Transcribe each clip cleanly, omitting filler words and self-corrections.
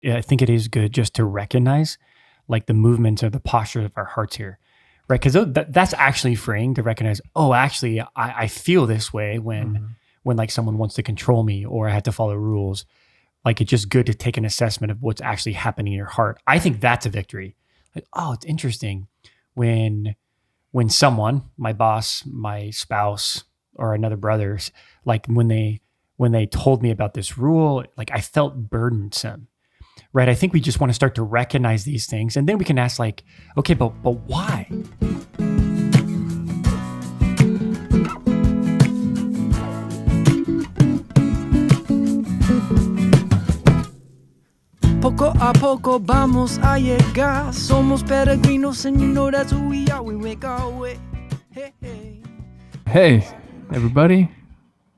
I think it is good just to recognize like the movements or the posture of our hearts here, right? Because that's actually freeing to recognize, oh, actually, I feel this way when like someone wants to control me or I have to follow rules. Like it's just good to take an assessment of what's actually happening in your heart. I think that's a victory. Like, oh, it's interesting when someone, my boss, my spouse, or another brother's, like when they told me about this rule, like I felt burdensome, right? I think we just want to start to recognize these things, and then we can ask, like, okay, but why? Poco a poco vamos a llegar. Somos peregrinos and you know that's who we are. We make our way. Hey, hey. Hey, everybody.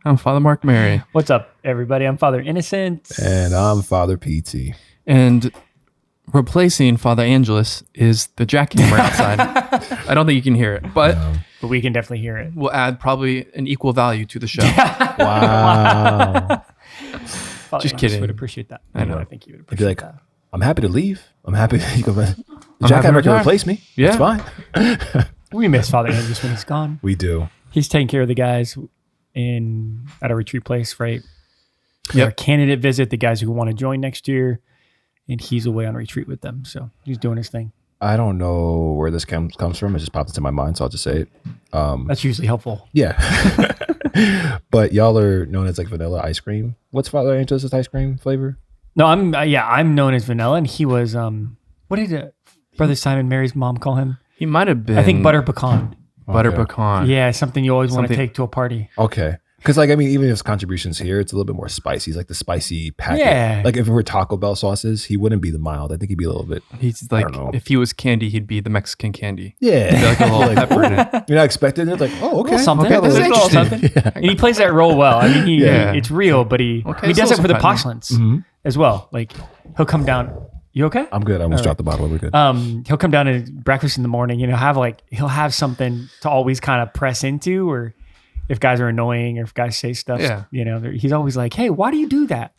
I'm Father Mark Mary. What's up, everybody? I'm Father Innocent. And I'm Father PT. And replacing Father Angelus is the jackhammer outside. I don't think you can hear it, but we can definitely hear it. We'll add probably an equal value to the show. Wow. Just kidding. Would appreciate that. I know. I think you would appreciate You'd be like, that. I'm happy to leave. I'm happy you can the I'm happy jackhammer to can replace me. Yeah. It's fine. We miss Father Andrews when he's gone. We do. He's taking care of the guys at a retreat place, right? Yep. Our candidate visit, the guys who want to join next year, and he's away on retreat with them. So he's doing his thing. I don't know where this comes from. It just popped into my mind, so I'll just say it. That's usually helpful. Yeah. But y'all are known as like vanilla ice cream. What's Father Angelos' ice cream flavor? No, I'm known as vanilla, and he was what did Brother Simon Mary's mom call him? He might have been. I think butter pecan. Butter Okay. pecan. Yeah, something you always want to take to a party. Okay. Because like, I mean, even if it's contributions here, it's a little bit more spicy. It's like the spicy packet. Yeah. Like if it were Taco Bell sauces, he wouldn't be the mild. I think he'd be a little bit. He's like, I don't know. if he was candy, he'd be the Mexican candy. Yeah. He'd be like a little pepper in it. You're not expecting it. It's like, oh, okay. Something. Okay, this is A little interesting. something. And he plays that role well. I mean, Yeah. it's real, but he Okay, does so it for the surprising. postulants as well. Like he'll come down. You okay? I'm good. I almost dropped the bottle. We're good. He'll come down at breakfast in the morning, he'll have something to always kind of press into, or if guys are annoying or if guys say stuff, Yeah. he's always like, hey, why do you do that?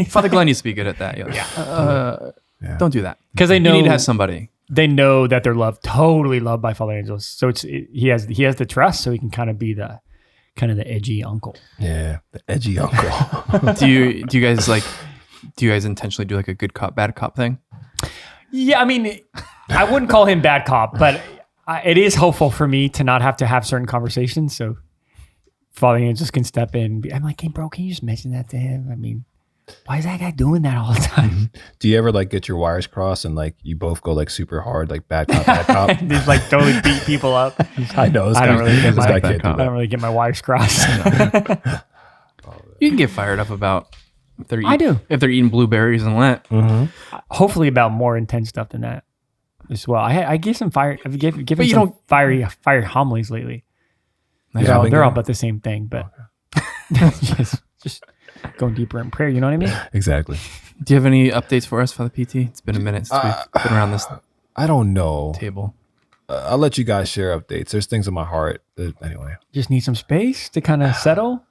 Father Glenn used to be good at that. Yeah. Don't do that. Because they know You need to have somebody. they know that they're totally loved by Father Angelos. So he has the trust, so he can kind of be the edgy uncle. Yeah. The edgy uncle. Do you guys intentionally do like a good cop, bad cop thing? Yeah, I mean, I wouldn't call him bad cop, but it is helpful for me to not have to have certain conversations. So Father Angelos can step in. I'm like, hey, bro, can you just mention that to him? I mean, why is that guy doing that all the time? Do you ever like get your wires crossed and like you both go like super hard, like bad cop, bad cop? Just like totally beat people up. I know. This I don't really get this my guy bad can't do cop. I don't that. really get my wires crossed. You can get fired up about if they're I do. if they're eating blueberries and Lent. Hopefully about more intense stuff than that as well. I give some fire. I've given But you some don't- fiery homilies lately. Yeah, They're all about the same thing, but just going deeper in prayer. You know what I mean? Exactly. Do you have any updates for us, Father PT? It's been a minute since we've been around this I don't know. table. I'll let you guys share updates. There's things in my heart. Anyway. Just need some space to kind of settle.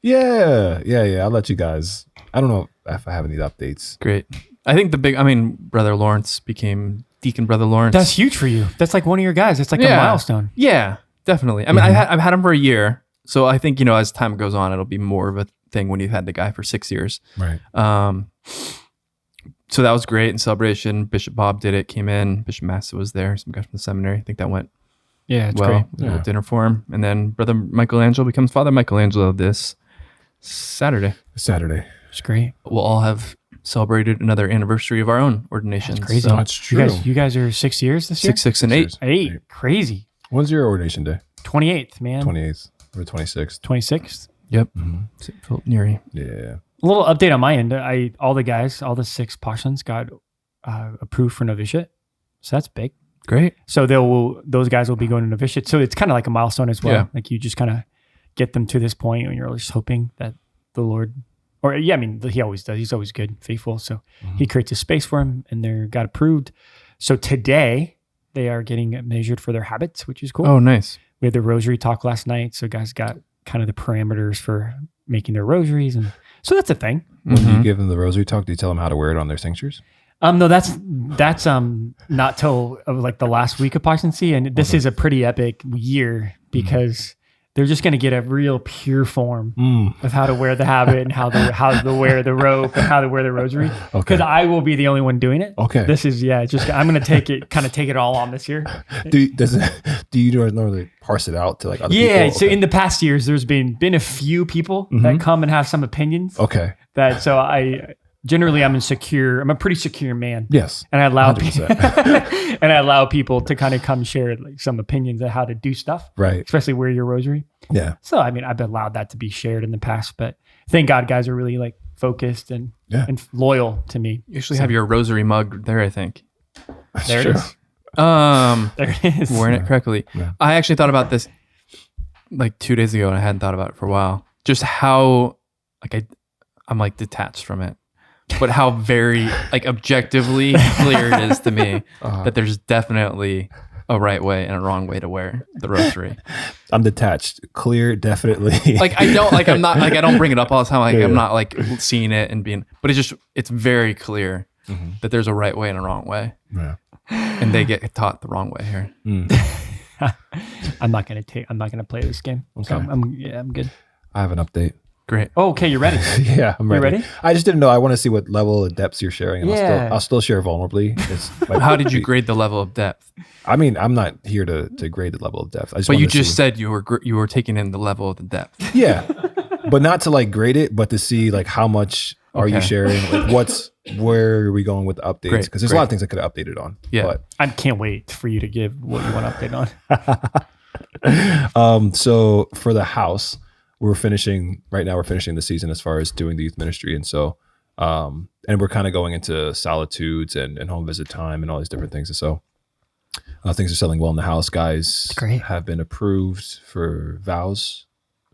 Yeah. I'll let you guys. I don't know if I have any updates. Great. I think Brother Lawrence became Deacon Brother Lawrence. That's huge for you. That's like one of your guys. It's like a milestone. Yeah, definitely. I mean, I've had him for a year. So I think, as time goes on, it'll be more of a thing when you've had the guy for 6 years. Right. So that was great in celebration. Bishop Bob did it, came in. Bishop Massa was there, some guy from the seminary. I think that went Yeah, it's well. great. We had a dinner for him. And then Brother Michelangelo becomes Father Michelangelo this Saturday. Saturday. It's great. We'll all have celebrated another anniversary of our own ordinations. That's crazy. So That's true. You guys are 6 years this year? 6, 6, and 8. 8. Crazy. When's your ordination day? 28th, man. 28th or 26th? 26th. Yep. St. Philip Neri. Yeah. A little update on my end. All the 6 postulants got approved for novitiate. So that's big. Great. So those guys will be going to novitiate. So it's kind of like a milestone as well. Yeah. Like you just kind of get them to this point, and you're just hoping that the Lord, he always does. He's always good, faithful. So he creates a space for him, and they got approved. So today they are getting measured for their habits, which is cool. Oh, nice. We had the rosary talk last night, so guys got kind of the parameters for making their rosaries, and So that's a thing. When you give them the rosary talk, do you tell them how to wear it on their cinctures? No, that's not till like the last week of Protestancy, and this is a pretty epic year because they're just going to get a real pure form of how to wear the habit and how to wear the rope and how to wear the rosary. Because I will be the only one doing it. Okay, this is I'm going to take it all on this year. Do you normally parse it out to like other people? Yeah, so in the past years, there's been a few people that come and have some opinions. Okay, Generally, I'm a pretty secure man. Yes. And I allow people to kind of come share like some opinions of how to do stuff. Right. Especially wear your rosary. Yeah. So, I mean, I've allowed that to be shared in the past, but thank God guys are really like focused and loyal to me. You usually have your rosary mug there, I think. There it is. There it is. Wearing it correctly. Yeah. I actually thought about this like 2 days ago and I hadn't thought about it for a while. Just how like I'm like detached from it. But how very like objectively clear it is to me that there's definitely a right way and a wrong way to wear the rosary. I'm detached. Clear, definitely. Like I don't bring it up all the time. Like I'm not like seeing it and but it's very clear that there's a right way and a wrong way. Yeah. And they get taught the wrong way here. I'm not gonna play this game. Okay. So I'm good. I have an update. Great. Oh, okay, you're ready. Yeah, I'm ready. You ready? I just didn't know. I want to see what level of depths you're sharing. And I'll still share vulnerably. How did you grade the level of depth? I mean, I'm not here to grade the level of depth. But you just said you were taking in the level of the depth. Yeah, but not to like grade it, but to see like how much are you sharing? Like where are we going with the updates? Because there's a lot of things I could have updated on. Yeah, but I can't wait for you to give what you want to update on. So for the house. We're finishing the season as far as doing the youth ministry. And so, and we're kind of going into solitudes and home visit time and all these different things. And so things are selling well in the house. Guys have been approved for vows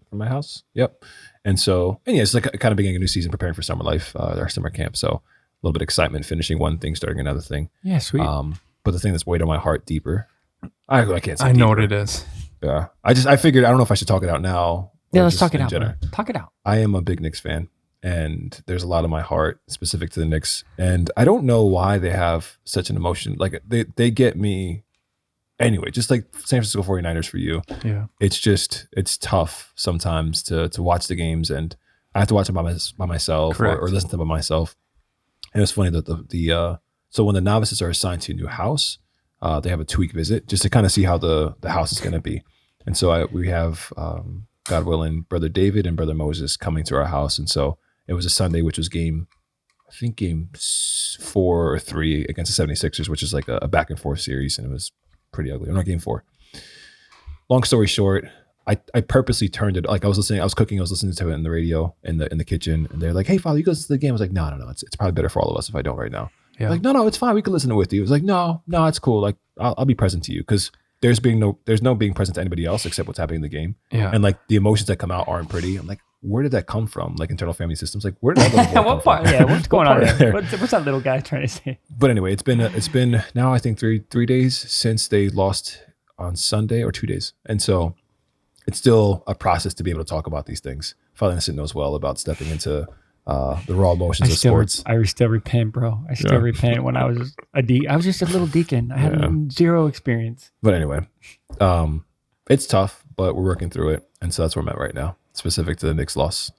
for my house. Yep. And it's like kind of beginning a new season, preparing for summer life, our summer camp. So a little bit of excitement, finishing one thing, starting another thing. Yeah, sweet. But the thing that's weighed on my heart deeper, I can't say I know what it is. Yeah. I figured, I don't know if I should talk it out now. Yeah, let's talk it out. Talk it out. I am a big Knicks fan, and there's a lot of my heart specific to the Knicks. And I don't know why they have such an emotion. Like they get me anyway, just like San Francisco 49ers for you. Yeah. It's tough sometimes to watch the games, and I have to watch them by myself or listen to them by myself. And it was funny that so when the novices are assigned to a new house, they have a 2-week visit just to kind of see how the house is going to be. And so we have, God willing, Brother David and Brother Moses coming to our house. And so it was a Sunday, which was game 4 or 3 against the 76ers, which is like a back and forth series. And it was pretty ugly. Or not game 4. Long story short, I purposely turned it, like I was cooking, I was listening to it in the radio in the kitchen. And they're like, hey, Father, you go listen to the game. I was like, no. It's probably better for all of us if I don't right now. Yeah. Like, no, it's fine. We can listen to it with you. It was like, no, it's cool. Like I'll be present to you. Because there's no being present to anybody else except what's happening in the game. Yeah. And like the emotions that come out aren't pretty. I'm like, where did that come from? Like internal family systems. Like where did that come from? Yeah, what's going on there? What's that little guy trying to say? But anyway, it's been now I think three days since they lost on Sunday, or 2 days. And so it's still a process to be able to talk about these things. Father Innocent knows well about stepping into the raw emotions of sports. I still repent, bro. I still repent. When I was I was just a little deacon. I had zero experience. But anyway, it's tough, but we're working through it, and so that's where I'm at right now, specific to the Knicks' loss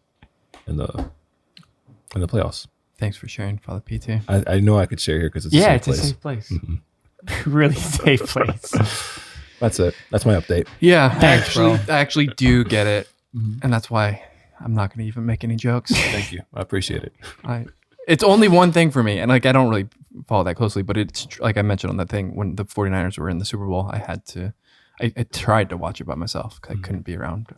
in the playoffs. Thanks for sharing, Father PT. I know I could share here because it's a safe place. Mm-hmm. Really safe place. That's it. That's my update. Yeah, thanks, I actually do get it, and that's why I'm not going to even make any jokes. Thank you. I appreciate it. It's only one thing for me, and like I don't really follow that closely, but it's like I mentioned on that thing when the 49ers were in the Super Bowl, I tried to watch it by myself because I couldn't be around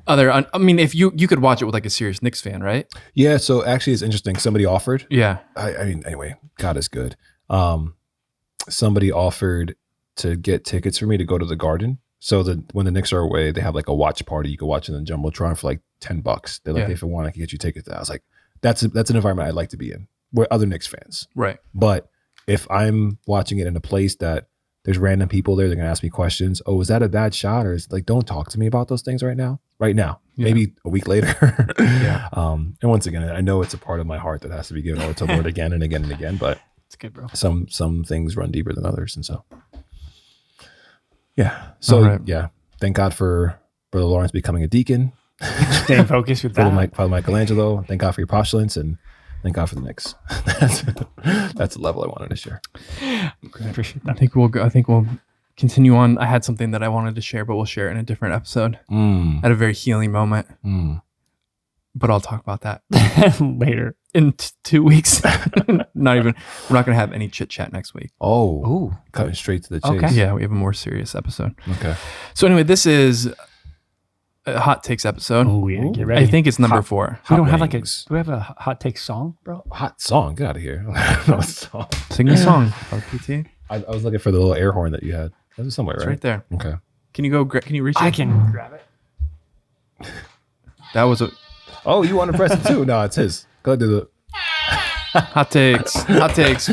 I mean, if you could watch it with like a serious Knicks fan, right? Yeah. So actually, it's interesting. Somebody offered. Yeah. I mean, anyway, God is good. Somebody offered to get tickets for me to go to the Garden. So when the Knicks are away, they have like a watch party. You can watch in the Jumbotron for like $10. They're like, hey, if I want, I can get you tickets. I was like, that's an environment I'd like to be in, where other Knicks fans. Right. But if I'm watching it in a place that There's random people there. They're going to ask me questions. Oh, is that a bad shot? Or is like, don't talk to me about those things right now. Yeah. Maybe a week later. Yeah. And once again, I know it's a part of my heart that has to be given over to the Lord again and again and again, but It's good, bro. some things run deeper than others. And so, yeah. So, All right. yeah. Thank God for Brother Lawrence becoming a deacon. Staying focused with that. Father Michelangelo. Thank God for your postulants, and thank God for the Knicks. That's the level I wanted to share. I appreciate that. I think we'll continue on. I had something that I wanted to share, but we'll share it in a different episode at a very healing moment. But I'll talk about that later in 2 weeks. We're not going to have any chit chat next week. Oh, cutting straight to the chase. Okay. Yeah, we have a more serious episode. Okay. So anyway, this is a hot takes episode. Oh yeah, get ready. I think it's number 4. We don't Hot have wings. do we have a hot take song, bro? Hot song. Get out of here. No song. Sing the song, LPT. I was looking for the little air horn that you had. That was somewhere, It's right? right there. Okay. Can you can you reach it? I can grab it. That was a Oh, you want to press it too? No, it's his. Go ahead do the. hot takes. Hot takes.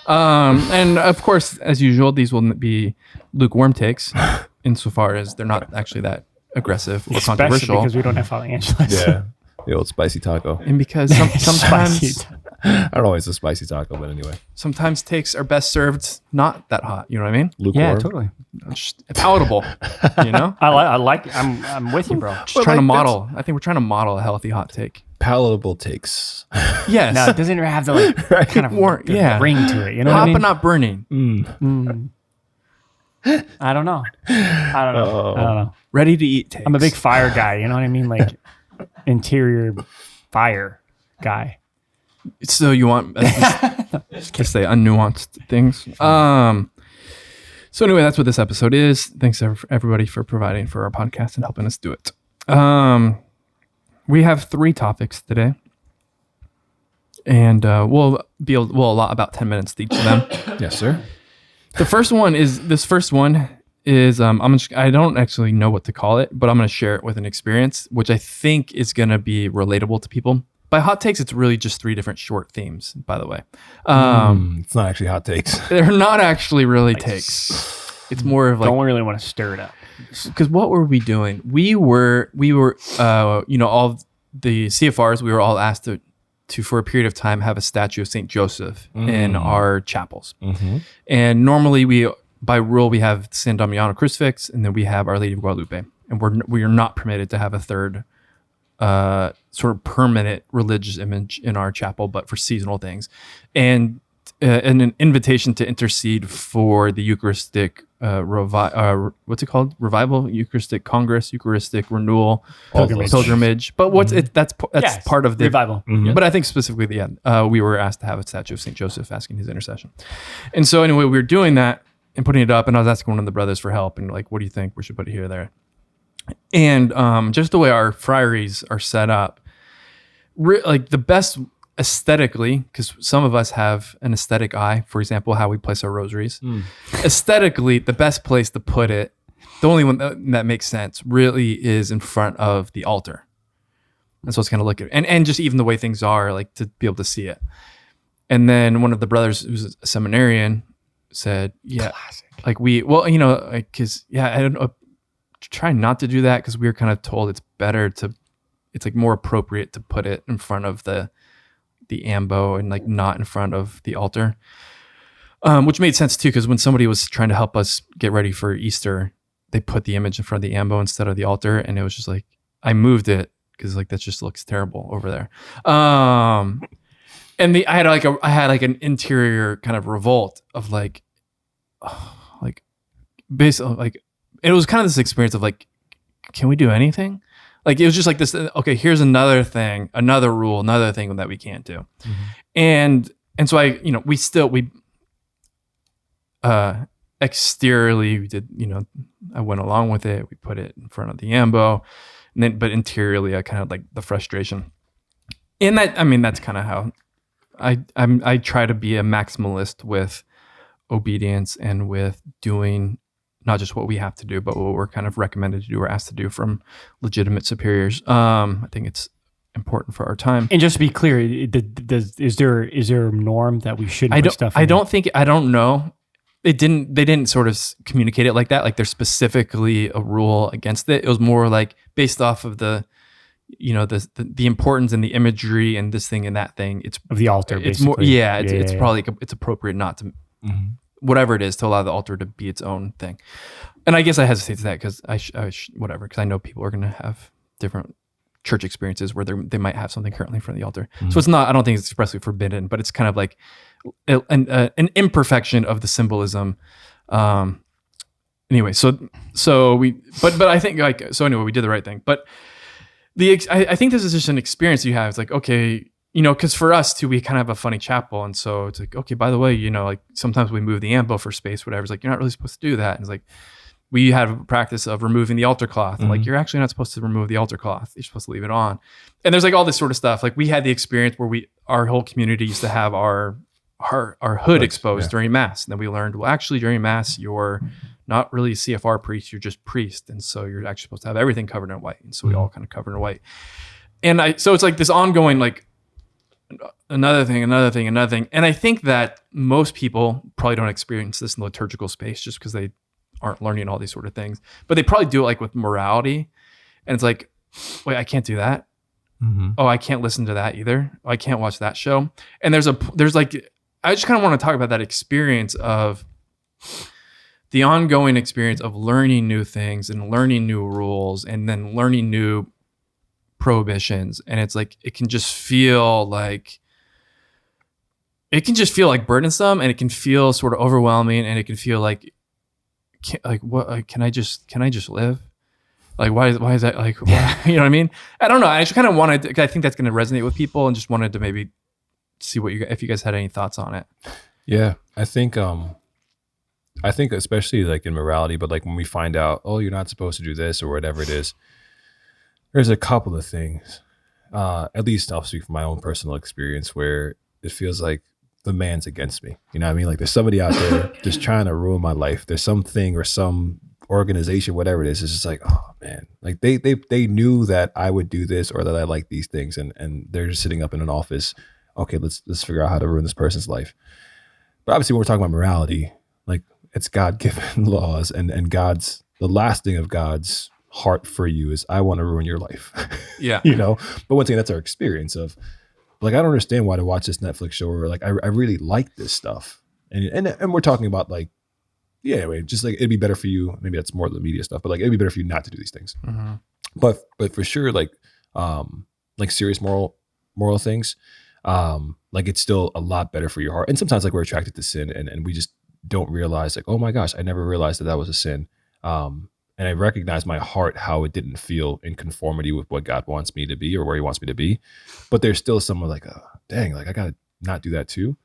And of course, as usual, these will be lukewarm takes, insofar as they're not actually that aggressive or Especially controversial. because we don't have Father Angeles. Yeah. The old spicy taco. And because sometimes Spicy. I don't know. It's a spicy taco, but anyway. sometimes takes are best served not that hot. You know what I mean? Lukewarm. Yeah, totally. Just palatable. You know? I'm with you, bro. Just trying to model. I think we're trying to model a healthy hot take. Palatable takes. Yes. No, it doesn't have the kind of Yeah. ring to it. You know hot what I mean? but not burning. I don't know. I don't know. Ready to eat takes. I'm a big fire guy. You know what I mean? Like interior fire guy. So you want to say unnuanced things? So anyway, that's what this episode is. Thanks everybody for providing for our podcast and helping us do it. We have 3 topics today, and we'll allot about 10 minutes to each of them. Yes, sir. The first one is I don't actually know what to call it, but I'm going to share it with an experience, which I think is going to be relatable to people. By hot takes, it's really just 3 different short themes, by the way. It's not actually hot takes. They're not actually really takes. It's more of like, Don't really want to stir it up. because what were we doing? We were, all the CFRs, we were all asked to for a period of time, have a statue of St. Joseph in our chapels. And normally by rule, we have San Damiano crucifix, and then we have Our Lady of Guadalupe. And we are not permitted to have a third sort of permanent religious image in our chapel, but for seasonal things. And an invitation to intercede for the Eucharistic what's it called? Revival, Eucharistic Congress, Eucharistic Renewal, Pilgrimage. But that's part of the revival. But I think specifically the end, we were asked to have a statue of St. Joseph asking his intercession. And so anyway, we were doing that and putting it up, and I was asking one of the brothers for help and like, what do you think we should put it here or there? And just the way our friaries are set up, like the best aesthetically, because some of us have an aesthetic eye, for example, how we place our rosaries. Aesthetically, the best place to put it, the only one that makes sense really is in front of the altar. And so it's kind of look at it. And just even the way things are, like to be able to see it. And then one of the brothers who's a seminarian said, yeah, Classic. like because I don't know, try not to do that, because we were kind of told it's like more appropriate to put it in front of the ambo and like not in front of the altar, which made sense too, because when somebody was trying to help us get ready for Easter, they put the image in front of the ambo instead of the altar, and it was just like I moved it because like that just looks terrible over there. And I had an interior kind of revolt of like basically like it was kind of this experience of like, can we do anything? Like it was just like this, okay, here's another thing, another rule, another thing that we can't do. And so exteriorly we did, I went along with it. We put it in front of the ambo, and then, but interiorly I kind of like the frustration. And that's kind of how I try to be a maximalist with obedience and with doing not just what we have to do, but what we're kind of recommended to do or asked to do from legitimate superiors. I think it's important for our time. And just to be clear, is there a norm that we shouldn't put stuff in? I don't know. they didn't sort of communicate it like that. Like there's specifically a rule against it. It was more like based off of the importance and the imagery and this thing and that thing. It's of the altar. It's basically. more, it's probably it's appropriate not to, whatever it is, to allow the altar to be its own thing. And I guess I hesitate to that because because I know people are going to have different church experiences where they might have something currently in front of the altar. So it's not, I don't think it's expressly forbidden, but it's kind of like an imperfection of the symbolism. Anyway, so we, but I think anyway, we did the right thing. But I think this is just an experience you have. It's like, okay, because for us too, we kind of have a funny chapel. And so it's like, okay, by the way, like sometimes we move the ambo for space, whatever. It's like, you're not really supposed to do that. And it's like, we had a practice of removing the altar cloth. Like, you're actually not supposed to remove the altar cloth. You're supposed to leave it on. And there's like all this sort of stuff. Like we had the experience where our whole community used to have our hood exposed during Mass. And then we learned, well, actually during Mass, you're not really a CFR priest, you're just priest. And so you're actually supposed to have everything covered in white. And so we all kind of covered in white. And so it's like this ongoing, like another thing. And I think that most people probably don't experience this in the liturgical space just because they aren't learning all these sort of things, but they probably do it like with morality. And it's like, wait, I can't do that. Oh, I can't listen to that either. Oh, I can't watch that show. And there's like, I just kind of want to talk about that experience of the ongoing experience of learning new things and learning new rules and then learning new prohibitions. And it's like, it can just feel like burdensome, and it can feel sort of overwhelming, and it can feel like, can I just live? Like, why is that like, why? You know what I mean? I don't know. I just kind of wanted to, I think that's going to resonate with people, and just wanted to maybe see if you guys had any thoughts on it. Yeah. I think especially like in morality, but like when we find out, oh, you're not supposed to do this or whatever it is, there's a couple of things, at least I'll speak from my own personal experience, where it feels like the man's against me. You know what I mean? Like there's somebody out there just trying to ruin my life. There's something or some organization, whatever it is. It's just like, oh man, like they knew that I would do this or that I like these things. And they're just sitting up in an office. Okay, let's figure out how to ruin this person's life. But obviously when we're talking about morality, like it's God-given laws, and the last thing of God's heart for you is, I want to ruin your life. Yeah. But once again, that's our experience of, like, I don't understand why to watch this Netflix show, or like, I really like this stuff. And we're talking about like, yeah, anyway, just like, it'd be better for you. Maybe that's more of the media stuff, but like, it'd be better for you not to do these things. But for sure, like serious moral things, like it's still a lot better for your heart. And sometimes like we're attracted to sin, and we just don't realize, like, oh my gosh, I never realized that was a sin. And I recognize my heart, how it didn't feel in conformity with what God wants me to be or where he wants me to be. But there's still some like, dang, like I got to not do that too.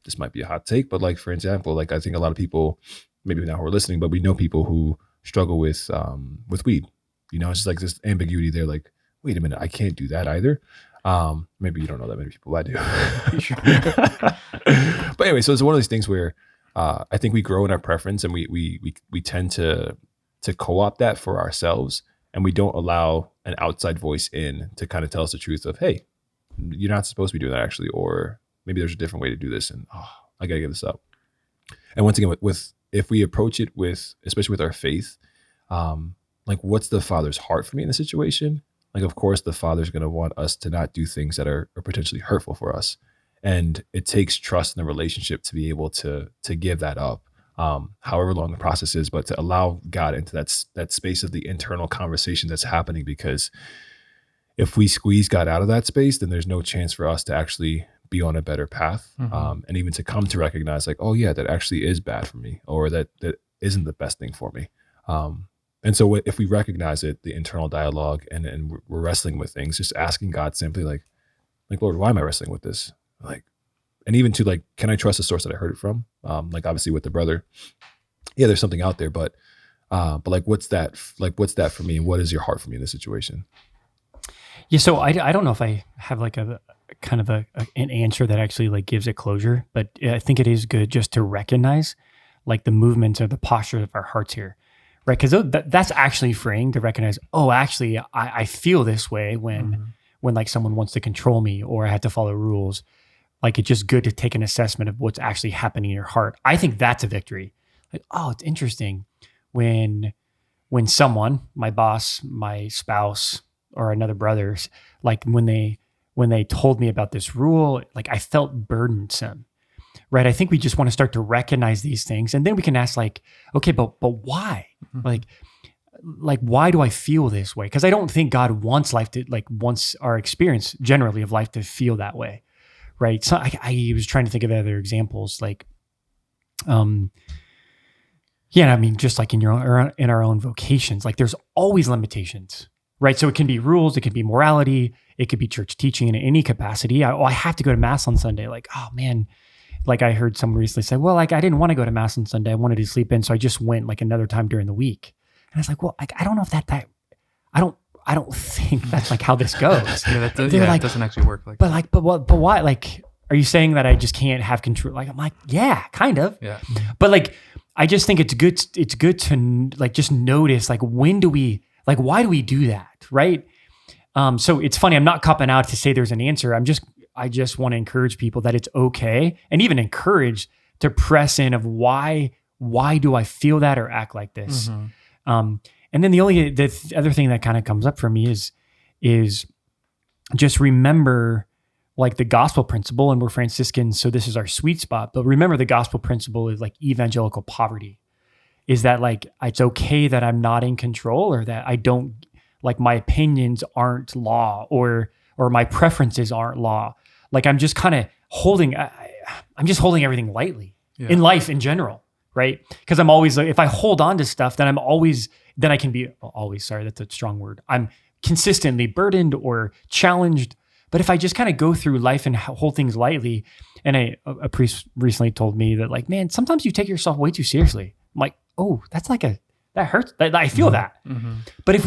This might be a hot take, but like, for example, like I think a lot of people, maybe not who are listening, but we know people who struggle with weed. It's just like this ambiguity there. Like, wait a minute, I can't do that either. Maybe you don't know that many people. I do. But anyway, so it's one of these things where I think we grow in our preference, and we tend to co-opt that for ourselves, and we don't allow an outside voice in to kind of tell us the truth of, hey, you're not supposed to be doing that actually, or maybe there's a different way to do this, and I gotta give this up. And once again, with if we approach it with, especially with our faith, like what's the Father's heart for me in the situation? Like, of course, the Father's going to want us to not do things that are potentially hurtful for us. And it takes trust in the relationship to be able to give that up, however long the process is, but to allow God into that space of the internal conversation that's happening. Because if we squeeze God out of that space, then there's no chance for us to actually be on a better path. And even to come to recognize, like, oh yeah, that actually is bad for me, or that isn't the best thing for me. And so if we recognize it, the internal dialogue, and we're wrestling with things, just asking God simply like, Lord, why am I wrestling with this? Like, and even to like, can I trust the source that I heard it from? Like obviously with the brother, yeah, there's something out there, but like, what's that for me? And what is your heart for me in this situation? Yeah. So I don't know if I have like a kind of an answer that actually like gives it closure, but I think it is good just to recognize like the movement or the posture of our hearts here. Right, because that's actually freeing to recognize, oh, actually, I feel this way when like someone wants to control me, or I have to follow rules, Like it's just good to take an assessment of what's actually happening in your heart. I think that's a victory. Like, oh, it's interesting when someone, my boss, my spouse, or another brother's, like when they told me about this rule, like I felt burdensome. Right. I think we just want to start to recognize these things. And then we can ask like, okay, but why? Like, why do I feel this way? Because I don't think God wants wants our experience generally of life to feel that way. Right. So I was trying to think of other examples like, yeah, I mean, just like in our own vocations, like there's always limitations, right? So it can be rules, it can be morality, it could be church teaching in any capacity. I have to go to mass on Sunday. Like, oh man, like I heard someone recently say, well, like I didn't want to go to mass on Sunday. I wanted to sleep in. So I just went like another time during the week. And I was like, well, I don't know if I don't think that's like how this goes. It doesn't actually work like that. But why? Like, are you saying that I just can't have control? Like, I'm like, yeah, kind of. Yeah. But like, I just think it's good to like, just notice like, why do we do that? Right. So it's funny. I'm not copping out to say there's an answer. I just want to encourage people that it's okay, and even encourage to press in of why do I feel that or act like this? And then the other thing that kind of comes up for me is just remember like the gospel principle, and we're Franciscans, so this is our sweet spot. But remember, the gospel principle is like evangelical poverty. Is that like it's okay that I'm not in control, or that I don't like my opinions aren't law, or my preferences aren't law. Like I'm just kind of holding everything lightly in life in general, right? Because I'm always like, if I hold on to stuff, then I can be always. Sorry, that's a strong word. I'm consistently burdened or challenged. But if I just kind of go through life and hold things lightly, and a priest recently told me that like, man, sometimes you take yourself way too seriously. I'm like, oh, that's like that hurts. I feel that. Mm-hmm. But if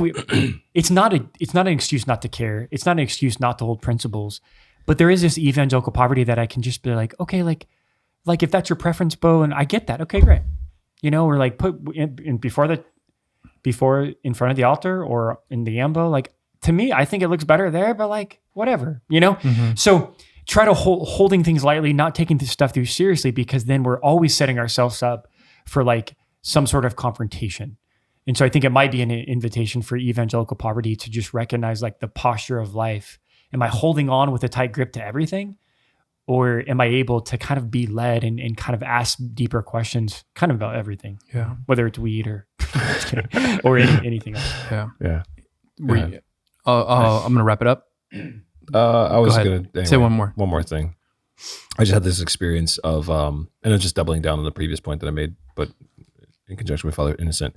it's not an excuse not to care. It's not an excuse not to hold principles. But there is this evangelical poverty that I can just be like, okay, like if that's your preference, Bo, and I get that. Okay, great. Or like put in before in front of the altar or in the ambo, like, to me, I think it looks better there, but like, whatever, Mm-hmm. So try to holding things lightly, not taking this stuff too seriously, because then we're always setting ourselves up for like some sort of confrontation. And so I think it might be an invitation for evangelical poverty to just recognize like the posture of life. Am I holding on with a tight grip to everything? Or am I able to kind of be led and kind of ask deeper questions kind of about everything? Yeah. Whether it's weed or or anything else. Yeah. Yeah. I'm going to wrap it up. I was going to say one more thing. I just had this experience of, and I'm just doubling down on the previous point that I made, but in conjunction with Father Innocent.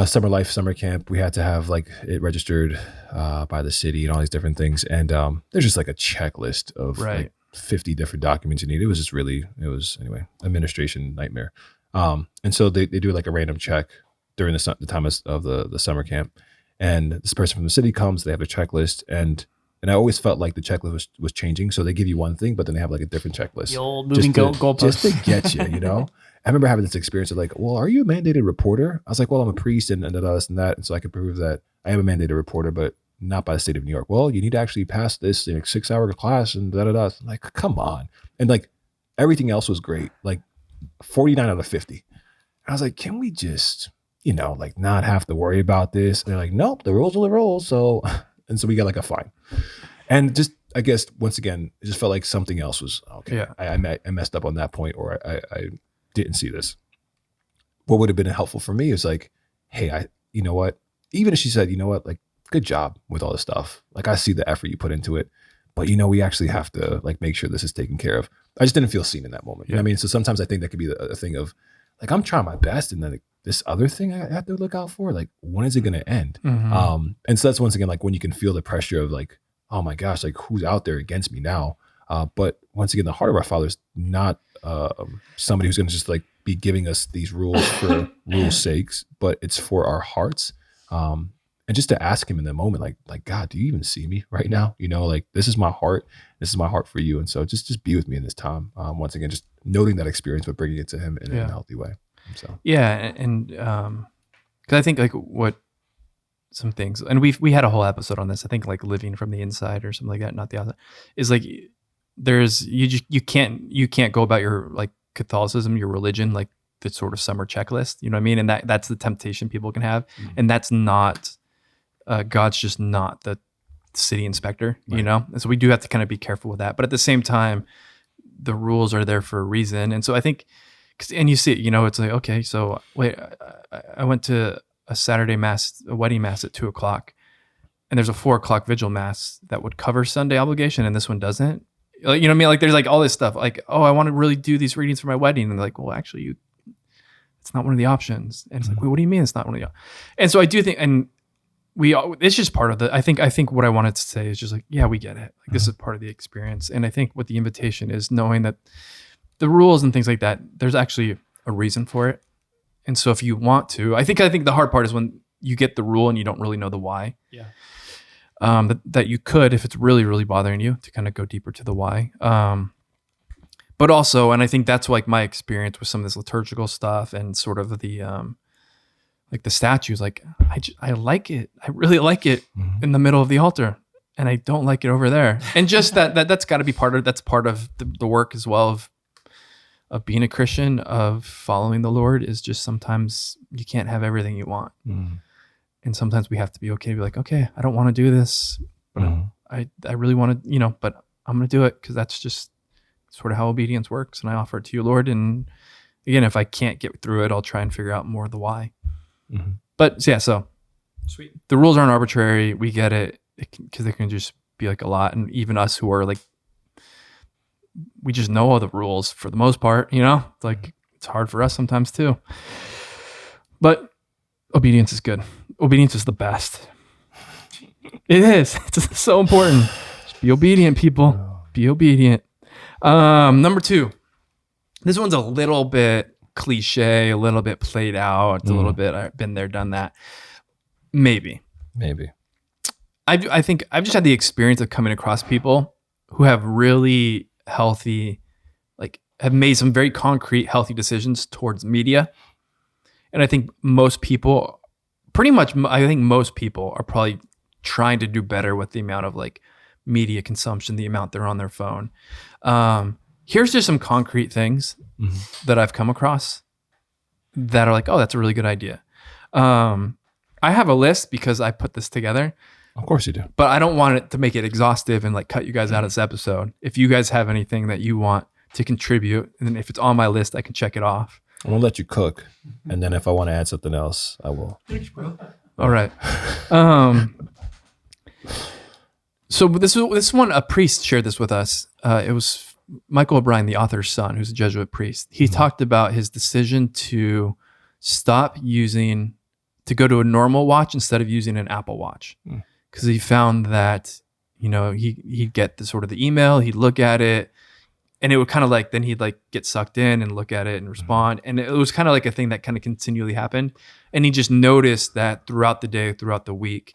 Summer camp, we had to have like it registered by the city and all these different things. And there's just like a checklist of like 50 different documents you need. It was anyway, administration nightmare. And so they do like a random check during the time of the summer camp. And this person from the city comes, they have a checklist, and I always felt like the checklist was changing. So they give you one thing, but then they have like a different checklist. The old moving goalposts. Just to get you, I remember having this experience of like, well, are you a mandated reporter? I was like, well, I'm a priest and this and that. And so I could prove that I am a mandated reporter, but not by the state of New York. Well, you need to actually pass this 6-hour class and I'm like, come on. And like everything else was great. Like 49 out of 50. I was like, can we just, like not have to worry about this? And they're like, nope, the rules are the rules. So we got like a fine. And just, I guess, once again, it just felt like something else was okay. Yeah. I messed up on that point, or I didn't see this. What would have been helpful for me is like, hey, you know what? Even if she said, you know what, like, good job with all this stuff. Like, I see the effort you put into it, but we actually have to like make sure this is taken care of. I just didn't feel seen in that moment. You know what I mean? So sometimes I think that could be a thing of like, I'm trying my best, and then like, this other thing I have to look out for, like, when is it going to end? Mm-hmm. And so that's once again, like when you can feel the pressure of like, oh my gosh, like who's out there against me now? But once again, the heart of our Father is not somebody who's going to just like be giving us these rules for rules' sakes, but it's for our hearts. And just to ask him in the moment, like, God, do you even see me right now? Like, this is my heart. This is my heart for you. And so just be with me in this time. Once again, just noting that experience, but bringing it to him in a healthy way. So, yeah. And, cause I think like what some things, and we had a whole episode on this, I think like living from the inside or something like that, not the outside, is like you can't go about your like Catholicism, your religion, like the sort of summer checklist. You know what I mean? And that's the temptation people can have, and that's not God's just not the city inspector, you know? And so we do have to kind of be careful with that. But at the same time, the rules are there for a reason. And so I think, and you see it, you know, it's like, okay, so wait, I went to a Saturday mass, a wedding mass at 2:00, and there's a 4:00 vigil mass that would cover Sunday obligation, and this one doesn't. Like, you know what I mean? Like there's like all this stuff like, oh, I want to really do these readings for my wedding. And they're like, well, actually it's not one of the options. And it's like, wait, what do you mean it's not one of the options? And so I do think, and it's just part of I think what I wanted to say is just like, yeah, we get it. Like this is part of the experience. And I think what the invitation is knowing that the rules and things like that, there's actually a reason for it. And so if you want to, I think the hard part is when you get the rule and you don't really know the why. Yeah. That you could, if it's really, really bothering you, to kind of go deeper to the why. But also, and I think that's like my experience with some of this liturgical stuff and sort of the, like the statues, like I like it. I really like it in the middle of the altar, and I don't like it over there. And just that's got to be that's part of the work as well of being a Christian, of following the Lord, is just sometimes you can't have everything you want. And sometimes we have to be okay, be like, okay, I don't want to do this, but I really want to, you know, but I'm going to do it because that's just sort of how obedience works. And I offer it to you, Lord. And again, if I can't get through it, I'll try and figure out more of the why. But yeah, so Sweet. The rules aren't arbitrary. We get it, because they can just be like a lot. And even us who are like, we just know all the rules for the most part, you know, like it's hard for us sometimes too. But obedience is good. Obedience is the best. It is. It's so important. Just be obedient, people. Be obedient. Number 2. This one's a little bit cliche, a little bit played out, a little bit I've been there, done that. Maybe. I think I've just had the experience of coming across people who have really healthy, like have made some very concrete, healthy decisions towards media. And I think most people, most people are probably trying to do better with the amount of like media consumption, the amount they're on their phone. Here's just some concrete things that I've come across that are like, oh, that's a really good idea. I have a list because I put this together. Of course you do. But I don't want it to make it exhaustive and like cut you guys out of this episode. If you guys have anything that you want to contribute, and then if it's on my list, I can check it off. I'm gonna let you cook, and then if I want to add something else, I will. Thanks, bro. All right. So this one, a priest shared this with us. It was Michael O'Brien, the author's son, who's a Jesuit priest. He talked about his decision to go to a normal watch instead of using an Apple Watch, because he found that, you know, he'd get the sort of the email, he'd look at it, and it would kind of like, then he'd like get sucked in and look at it and respond. And it was kind of like a thing that kind of continually happened. And he just noticed that throughout the day, throughout the week,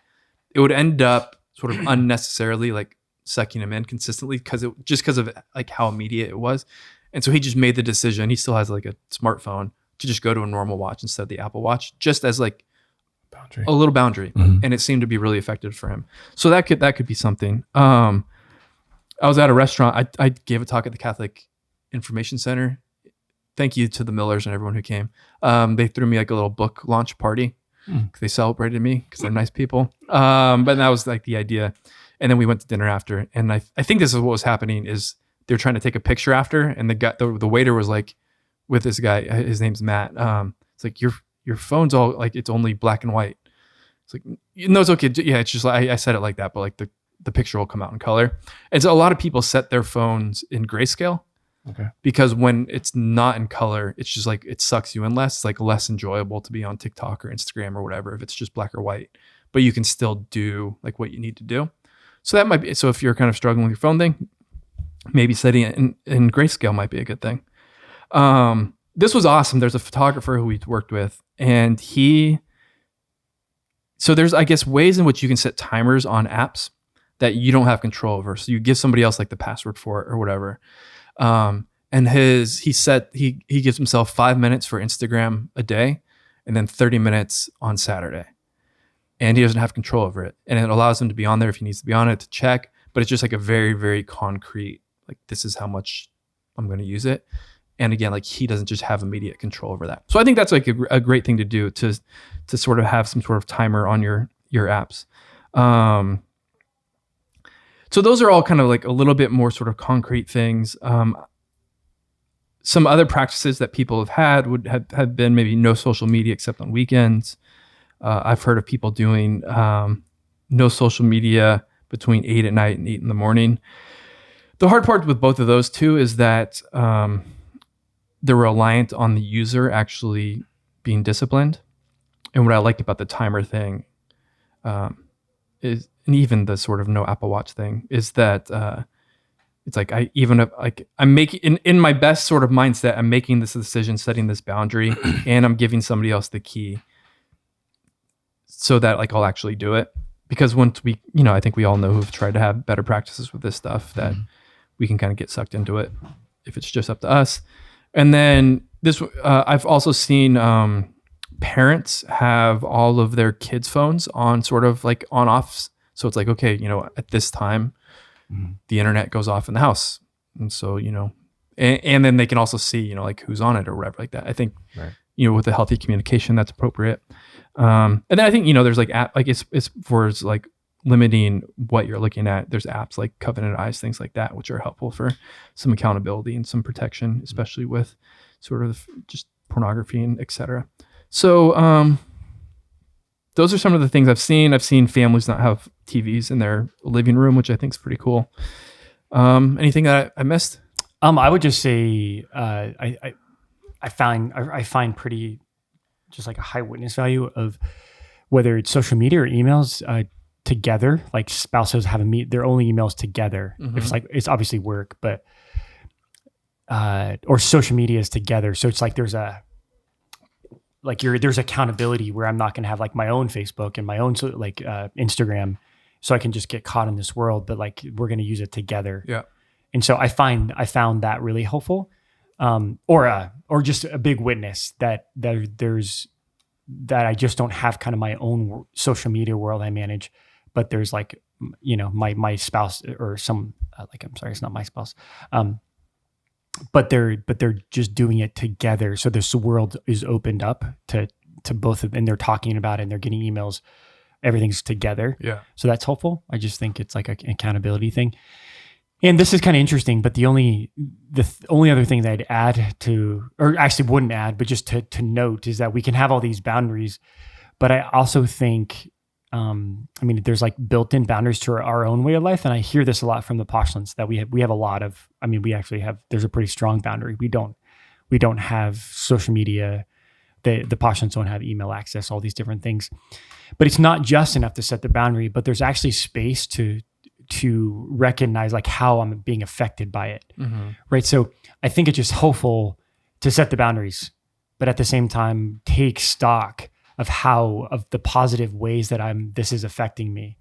it would end up sort of unnecessarily like sucking him in consistently because of like how immediate it was. And so he just made the decision. He still has like a smartphone to just go to a normal watch instead of the Apple Watch, just as like a little boundary. And it seemed to be really effective for him. So that could be something. I was at a restaurant. I gave a talk at the Catholic Information Center. Thank you to the Millers and everyone who came. They threw me like a little book launch party. They celebrated me because they're nice people. But that was like the idea. And then we went to dinner after. And I think this is what was happening is they're trying to take a picture after. And the waiter was like with this guy, his name's Matt. It's like, your phone's all like, it's only black and white. It's like, no, it's okay. Yeah, it's just like, I said it like that, but like the picture will come out in color. And so a lot of people set their phones in grayscale. Okay. Because when it's not in color, it's just like, it sucks you in less. It's like less enjoyable to be on TikTok or Instagram or whatever if it's just black or white. But you can still do like what you need to do. So that might be, so if you're kind of struggling with your phone thing, maybe setting it in grayscale might be a good thing. This was awesome. There's a photographer who we worked with, and so there's, I guess, ways in which you can set timers on apps that you don't have control over. So you give somebody else like the password for it or whatever. And he gives himself 5 minutes for Instagram a day and then 30 minutes on Saturday. And he doesn't have control over it. And it allows him to be on there if he needs to be on it to check, but it's just like a very, very concrete like this is how much I'm going to use it. And again, like he doesn't just have immediate control over that. So I think that's like a great thing to do to sort of have some sort of timer on your apps. So those are all kind of like a little bit more sort of concrete things. Some other practices that people have had would have been maybe no social media except on weekends. I've heard of people doing no social media between 8 at night and 8 in the morning. The hard part with both of those two is that they're reliant on the user actually being disciplined. And what I like about the timer thing is, and even the sort of no Apple Watch thing, is that it's like I'm making in my best sort of mindset, I'm making this decision, setting this boundary, and I'm giving somebody else the key so that like I'll actually do it. Because once we, I think we all know who've tried to have better practices with this stuff that we can kind of get sucked into it if it's just up to us. And then this, I've also seen parents have all of their kids' phones on sort of like on off. So it's like, okay, at this time, the internet goes off in the house. And so, and then they can also see, like who's on it or whatever like that. I think, with the healthy communication, that's appropriate. And then I think, there's like app, like it's for like limiting what you're looking at. There's apps like Covenant Eyes, things like that, which are helpful for some accountability and some protection, especially with sort of just pornography and et cetera. So those are some of the things I've seen. I've seen families not have TVs in their living room, which I think is pretty cool. Anything that I missed? I would just say I find pretty just like a high witness value of whether it's social media or emails together, like spouses have their only emails together. If it's obviously work, but or social media is together. So it's like there's accountability where I'm not going to have like my own Facebook and my own Instagram, so I can just get caught in this world. But like we're going to use it together. Yeah. And so I found that really helpful. Or just a big witness that I just don't have kind of my own social media world I manage, but there's like, my spouse or some, I'm sorry, it's not my spouse. But they're just doing it together. So this world is opened up to both of them, and they're talking about it and they're getting emails, everything's together. Yeah. So that's helpful. I just think it's like an accountability thing. And this is kind of interesting, but the only other thing that I'd add to, or actually wouldn't add, but just to note, is that we can have all these boundaries, but I also think, there's like built-in boundaries to our own way of life. And I hear this a lot from the postulants that we have a lot of, there's a pretty strong boundary. We don't have social media. The postulants don't have email access, all these different things, but it's not just enough to set the boundary, but there's actually space to recognize like how I'm being affected by it. Right. So I think it's just helpful to set the boundaries, but at the same time, take stock of the positive ways that this is affecting me.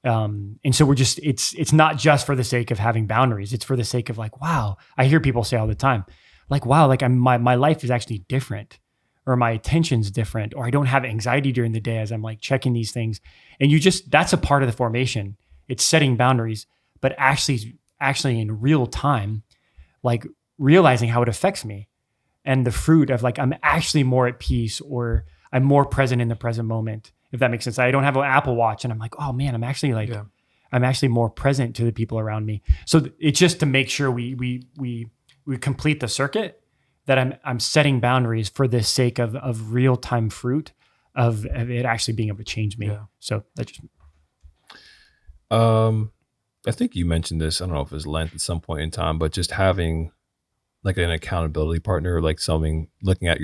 And so it's not just for the sake of having boundaries. It's for the sake of like, wow, I hear people say all the time, like, wow, like my life is actually different, or my attention's different, or I don't have anxiety during the day as I'm like checking these things. And that's a part of the formation. It's setting boundaries, but actually in real time, like realizing how it affects me, and the fruit of like, I'm actually more at peace, or I'm more present in the present moment, if that makes sense. I don't have an Apple Watch and I'm like, oh man, I'm actually more present to the people around me. So it's just to make sure we complete the circuit, that I'm setting boundaries for the sake of real time fruit of it actually being able to change me. Yeah. So that just. I think you mentioned this, I don't know if it was Lent at some point in time, but just having like an accountability partner, like something, looking at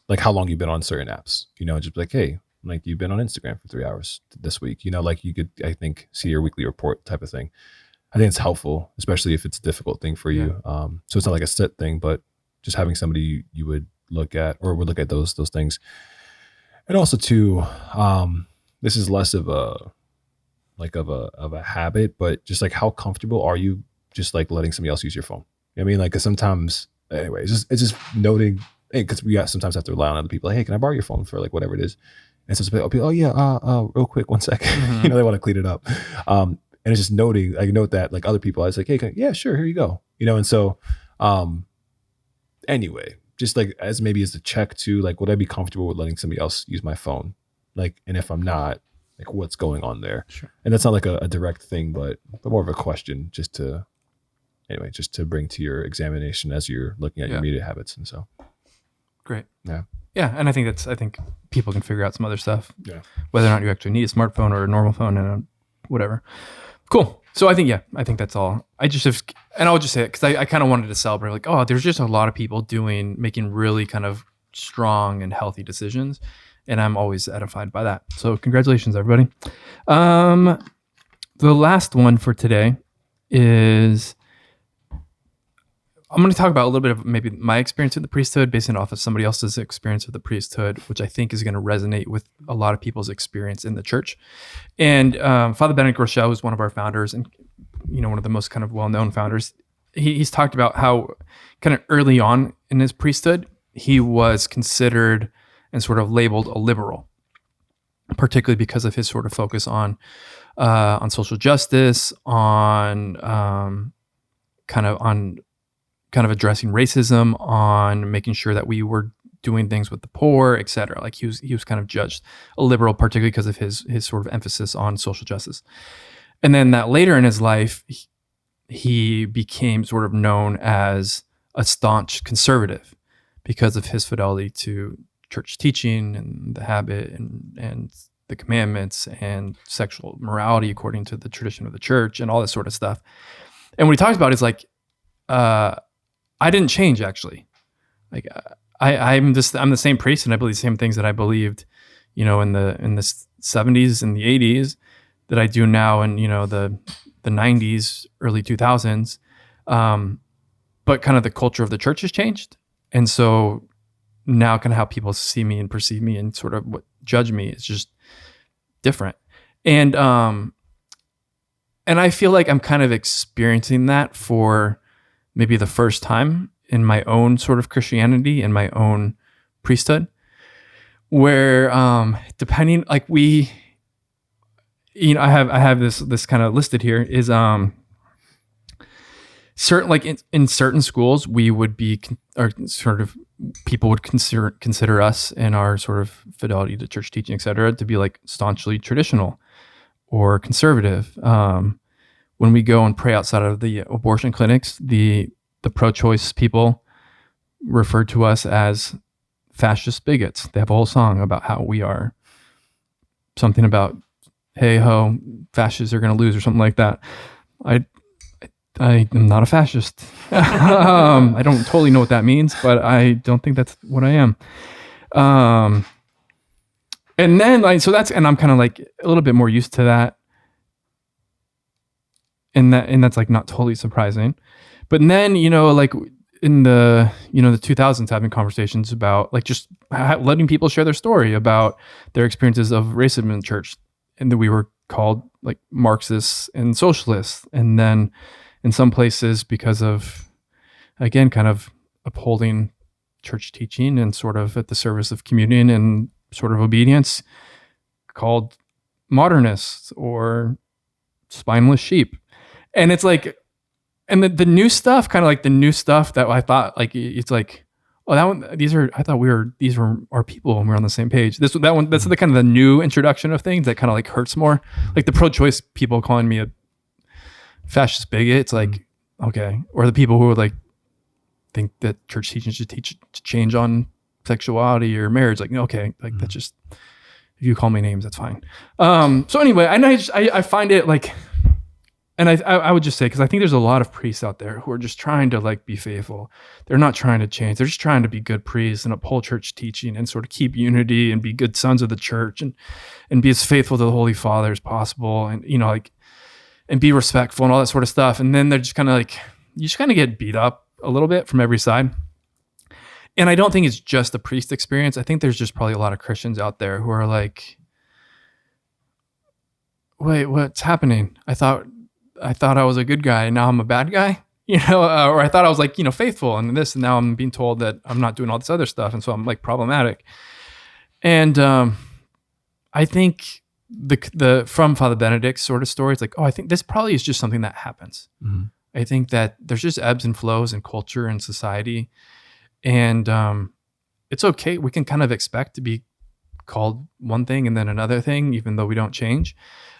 like how long you've been on certain apps, just like, hey, like you've been on Instagram for 3 hours this week, like you could, I think, see your weekly report type of thing. I think it's helpful, especially if it's a difficult thing for you. So it's not like a set thing, but just having somebody you would look at, or would look at those things. And also too, this is less of a habit, but just like how comfortable are you just like letting somebody else use your phone? I mean, like, cause sometimes, anyway, it's just noting, hey, cause we sometimes have to rely on other people. Like, hey, can I borrow your phone for like whatever it is? And so people, oh yeah, real quick, 1 second. They want to clean it up. And And it's just I note that like other people, I was like, hey, yeah, sure, here you go. And so, anyway, just like as a check to like, would I be comfortable with letting somebody else use my phone? Like, and if I'm not, like what's going on there? Sure. And that's not like a direct thing, but more of a question just to bring to your examination as you're looking at your media habits. And so. Great. Yeah. Yeah. And I think people can figure out some other stuff. Yeah. Whether or not you actually need a smartphone or a normal phone and whatever. Cool. So I think that's all. I'll just say it because I kind of wanted to celebrate like, oh, there's just a lot of people making really kind of strong and healthy decisions. And I'm always edified by that. So congratulations, everybody. The last one for today is I'm going to talk about a little bit of maybe my experience with the priesthood based off of somebody else's experience with the priesthood, which I think is going to resonate with a lot of people's experience in the church. And Father Benedict Rochelle, who's one of our founders and one of the most kind of well-known founders, he's talked about how kind of early on in his priesthood, he was considered and sort of labeled a liberal, particularly because of his sort of focus on social justice, on kind of addressing racism, on making sure that we were doing things with the poor, et cetera. Like he was kind of judged a liberal, particularly because of his sort of emphasis on social justice. And then that later in his life, he became sort of known as a staunch conservative because of his fidelity to church teaching and the habit and the commandments and sexual morality according to the tradition of the church and all this sort of stuff. And what he talks about is like, I didn't change actually. Like I'm the same priest and I believe the same things that I believed, in the 70s and the 80s that I do now in, the 90s, early 2000s. But kind of the culture of the church has changed. And so now kind of how people see me and perceive me and sort of what judge me is just different. And I feel like I'm kind of experiencing that for maybe the first time in my own sort of Christianity and my own priesthood, where depending like I have this kind of listed here is certain like in certain schools we would be or sort of people would consider us in our sort of fidelity to church teaching, et cetera, to be like staunchly traditional or conservative. When we go and pray outside of the abortion clinics, the pro-choice people refer to us as fascist bigots. They have a whole song about how we are something about, hey ho, fascists are going to lose or something like that. I am not a fascist. I don't totally know what that means, but I don't think that's what I am. And then and I'm kind of like a little bit more used to that. And that's like not totally surprising. But then, like in the, the 2000s, having conversations about like just letting people share their story about their experiences of racism in church. And that we were called like Marxists and socialists. And then in some places, because of, again, kind of upholding church teaching and sort of at the service of communion and sort of obedience, called modernists or spineless sheep. And it's like, and the new stuff, kind of like the new stuff that I thought, like, it's like, oh, that one, these were our people and we're on the same page. That's the kind of the new introduction of things that kind of like hurts more. Like the pro-choice people calling me a fascist bigot. It's like, okay. Or the people who would like think that church teaching should teach to change on sexuality or marriage. Like, okay, like that's just, if you call me names, that's fine. So anyway, I find it like, and I would just say, because I think there's a lot of priests out there who are just trying to like be faithful. They're not trying to change. They're just trying to be good priests and uphold church teaching and sort of keep unity and be good sons of the church and be as faithful to the Holy Father as possible. And, like, and be respectful and all that sort of stuff. And then they're just kind of like, you just kind of get beat up a little bit from every side. And I don't think it's just a priest experience. I think there's just probably a lot of Christians out there who are like, wait, what's happening? I thought I was a good guy and now I'm a bad guy, or I thought I was like, faithful and this, and now I'm being told that I'm not doing all this other stuff. And so I'm like problematic. And I think the from Father Benedict's sort of story, it's like, oh, I think this probably is just something that happens. Mm-hmm. I think that there's just ebbs and flows in culture and society, and it's okay. We can kind of expect to be called one thing and then another thing, even though we don't change.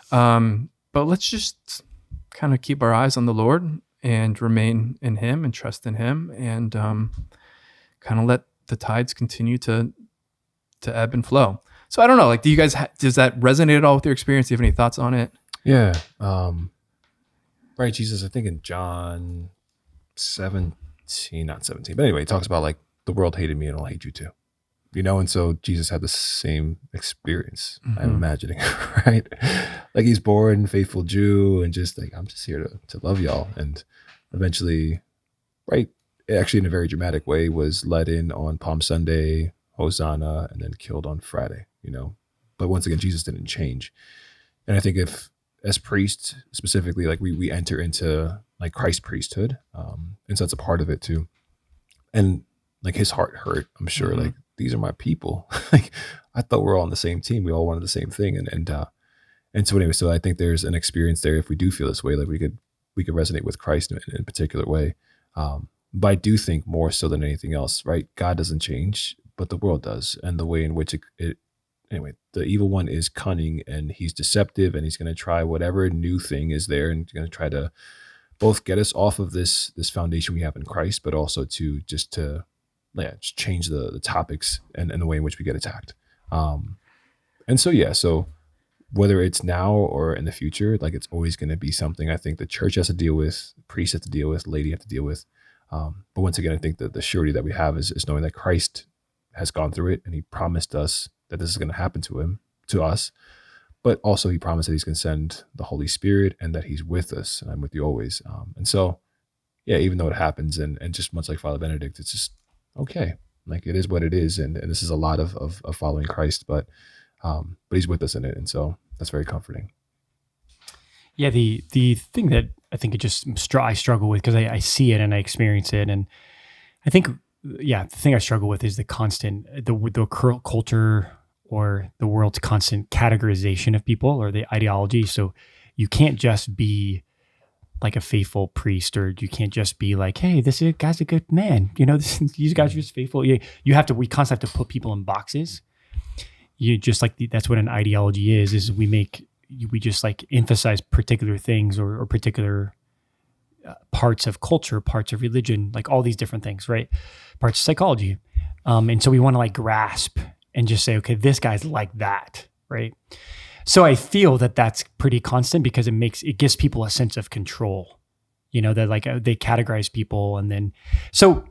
But let's just kind of keep our eyes on the Lord and remain in Him and trust in Him, and kind of let the tides continue to ebb and flow. So I don't know, like, do you guys, does that resonate at all with your experience? Do you have any thoughts on it? Yeah. Right. Jesus, I think in John 17, not 17, but anyway, he talks about like the world hated me and I'll hate you too. And so Jesus had the same experience, I'm imagining, right? Like he's born, faithful Jew, and just like, I'm just here to love y'all. And eventually, right, actually in a very dramatic way, was led in on Palm Sunday, Hosanna, and then killed on Friday, But once again, Jesus didn't change. And I think if, as priests specifically, like we enter into like Christ's priesthood, and so that's a part of it too. And like his heart hurt, I'm sure, like, these are my people. Like I thought we're all on the same team. We all wanted the same thing. And so anyway, so I think there's an experience there. If we do feel this way, like we could resonate with Christ in a particular way. But I do think more so than anything else, right? God doesn't change, but the world does. And the way in which anyway, the evil one is cunning and he's deceptive and he's going to try whatever new thing is there and going to try to both get us off of this foundation we have in Christ, but also to just change the topics and the way in which we get attacked. And so whether it's now or in the future, like it's always going to be something I think the church has to deal with, priests have to deal with, laity have to deal with. But once again, I think that the surety that we have is knowing that Christ has gone through it and he promised us that this is going to happen to us. But also he promised that he's going to send the Holy Spirit and that he's with us and I'm with you always. And so, yeah, even though it happens and just much like Father Benedict, it's just okay. Like it is what it is. And this is a lot of following Christ, but he's with us in it. And so that's very comforting. Yeah. The thing that I think I struggle with, because I see it and I experience it. And I think, the thing I struggle with is the constant, the culture or the world's constant categorization of people or the ideology. So you can't just be like a faithful priest, or you can't just be like, hey, this guy's a good man. These guys are just faithful. We constantly have to put people in boxes. You just like, that's what an ideology is we just like emphasize particular things or particular parts of culture, parts of religion, like all these different things, right? Parts of psychology. And so we want to like grasp and just say, okay, this guy's like that, right? So I feel that that's pretty constant because it gives people a sense of control, that like they categorize people. And then, so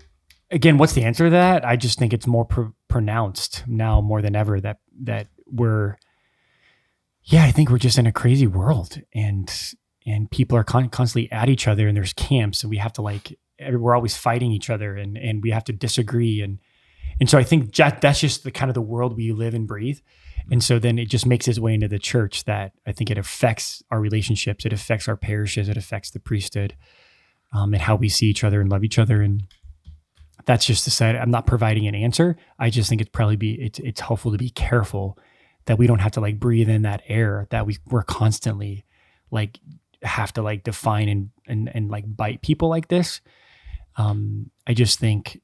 again, what's the answer to that? I just think it's more pronounced now more than ever that I think we're just in a crazy world and people are constantly at each other and there's camps and we have to we're always fighting each other and we have to disagree. And so I think that's just the kind of the world we live and breathe. And so then it just makes its way into the church that I think it affects our relationships. It affects our parishes. It affects the priesthood and how we see each other and love each other. And that's just to say, I'm not providing an answer. I just think it's helpful to be careful that we don't have to like breathe in that air that we're constantly like have to like define and like bite people like this. I just think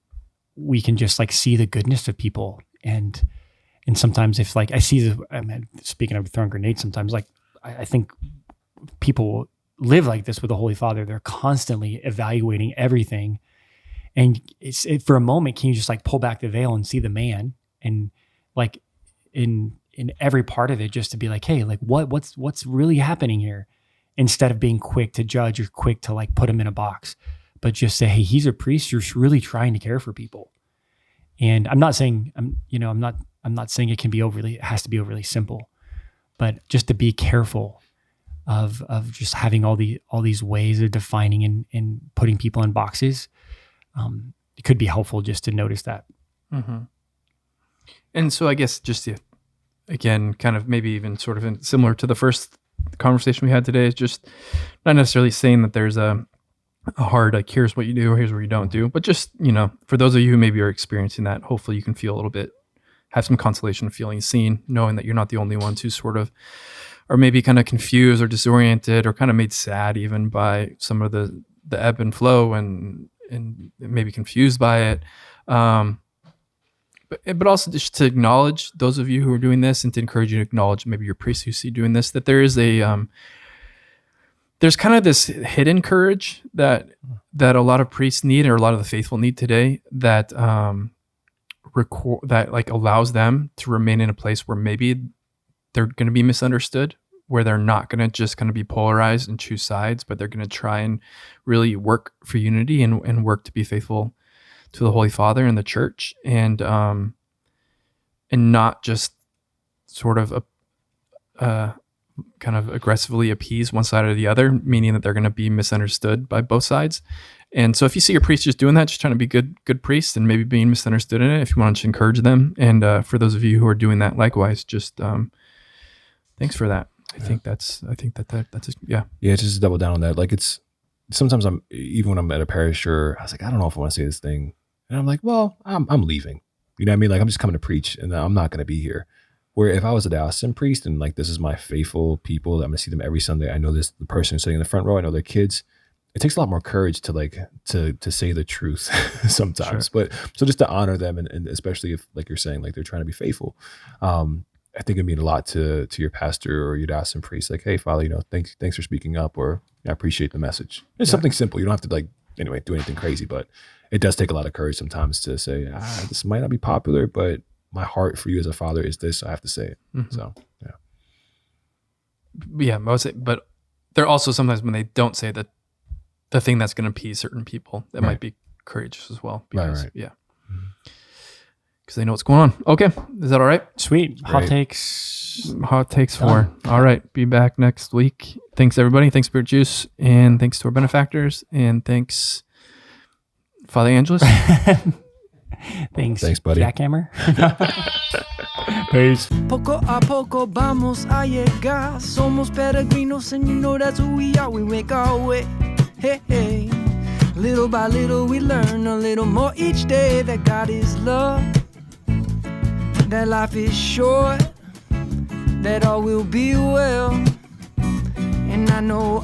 we can just like see the goodness of people and sometimes if like I see speaking of throwing grenades, sometimes like I think people live like this with the Holy Father. They're constantly evaluating everything. And for a moment, can you just like pull back the veil and see the man and like in every part of it, just to be like, hey, like what's really happening here, instead of being quick to judge or quick to like put him in a box, but just say, hey, he's a priest. You're really trying to care for people. And I'm not saying I'm not saying it has to be overly simple, but just to be careful of just having all these ways of defining and putting people in boxes. It could be helpful just to notice that. Mm-hmm. And so I guess just again, kind of maybe even sort of similar to the first conversation we had today, is just not necessarily saying that there's a hard, like, here's what you do, or here's what you don't do, but just, for those of you who maybe are experiencing that, hopefully you can feel a little bit, have some consolation of feeling seen, knowing that you're not the only ones who sort of or maybe kind of confused or disoriented or kind of made sad even by some of the ebb and flow and maybe confused by it. But also just to acknowledge those of you who are doing this, and to encourage you to acknowledge maybe your priests who see doing this, that there is there's kind of this hidden courage that a lot of priests need, or a lot of the faithful need today, that that like allows them to remain in a place where maybe they're going to be misunderstood, where they're not going to just kind of be polarized and choose sides, but they're going to try and really work for unity and work to be faithful to the Holy Father and the Church, and not just sort of kind of aggressively appease one side or the other, meaning that they're going to be misunderstood by both sides. And so if you see your priest just doing that, just trying to be good priest and maybe being misunderstood in it, if you want to encourage them. And for those of you who are doing that likewise, just thanks for that. I think that's yeah. Yeah, just to double down on that. Like, it's sometimes even when I'm at a parish, or I was like, I don't know if I want to say this thing. And I'm like, well, I'm leaving. You know what I mean? Like, I'm just coming to preach and I'm not going to be here. Where if I was a diocesan priest and like, this is my faithful people, I'm going to see them every Sunday. I know the person sitting in the front row, I know their kids. It takes a lot more courage to say the truth sometimes. Sure. But so just to honor them, and especially if, like you're saying, like they're trying to be faithful, I think it means a lot to your pastor or your diocesan priest. Like, hey, Father, thanks for speaking up, or I appreciate the message. It's something simple. You don't have to do anything crazy, but it does take a lot of courage sometimes to say, this might not be popular, but my heart for you as a father is this. So I have to say it. Mm-hmm. So yeah, but there are also sometimes when they don't say the thing that's going to appease certain people, that might be courageous as well. Because, yeah. Because they know what's going on. Okay. Is that all right? Sweet. Great. Hot takes 4. All right. Be back next week. Thanks, everybody. Thanks, Spirit Juice. And thanks to our benefactors. And thanks, Father Angelus. Thanks, buddy. Jackhammer. Peace. Poco a poco vamos a llegar. Somos peregrinos, and you know that's who we are. We make our way. Hey, hey. Little by little we learn a little more each day, that God is love, that life is short, that all will be well. And I know